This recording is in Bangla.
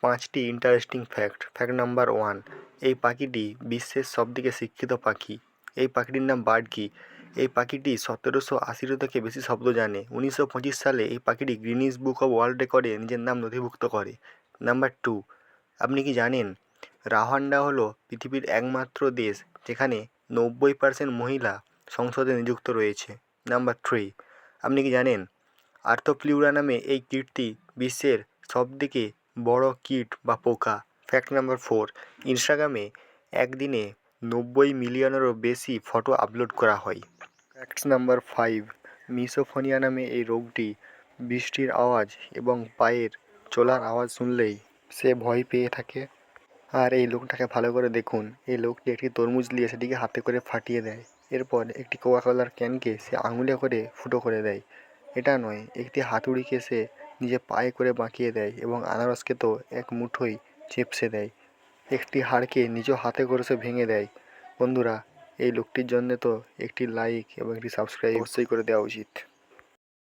5টি ইন্টারেস্টিং ফ্যাক্ট। ফ্যাক্ট নাম্বার 1, এই পাখিটি বিশ্বের সবথেকে শিক্ষিত পাখি। এই পাখিটির নাম বার্ড-কি। এই পাখিটি 1780 থেকে বেশি শব্দ জানে। 1925 সালে এই পাখিটি গিনিস বুক অফ ওয়ার্ল্ড রেকর্ডে নিজের নাম নথিভুক্ত করে। নাম্বার 2, আপনি কি জানেন রাওয়ান্ডা হলো পৃথিবীর একমাত্র দেশ যেখানে 90% মহিলা সংসদে নিযুক্ত রয়েছে। নাম্বার 3, আপনি কি জানেন আর্থোপ্লিউরা নামে এই কীটটি বিশ্বের সবথেকে বড় কীট বা পোকা। ফ্যাক্ট নাম্বার 4, ইনস্টাগ্রামে একদিনে 90 মিলিয়নেরও বেশি ফটো আপলোড করা হয়। ফ্যাক্ট নাম্বার 5, মিসোফোনিয়া নামে এই রোগটি বৃষ্টির আওয়াজ এবং পায়ের চলার আওয়াজ শুনলেই সে ভয় পেয়ে থাকে। আর এই লোকটাকে ভালো করে দেখুন, এই লোকটি একটি তরমুজ নিয়ে সেটিকে হাতে করে ফাটিয়ে দেয়। এরপর একটি কোকাকোলার ক্যানকে সে আঙুলে করে ফুটো করে দেয়। এটা নয়, একটি হাতুড়িকে সে নিজের পায়ে করে বাঁকিয়ে দেয় এবং আনারসকে তো এক মুঠোয় চেপসে দেয়। একটি হাড়কে নিজ হাতে করে সে ভেঙে দেয়। বন্ধুরা, এই লোকটির জন্যে তো একটি লাইক এবং একটি সাবস্ক্রাইব অবশ্যই করে দেওয়া উচিত।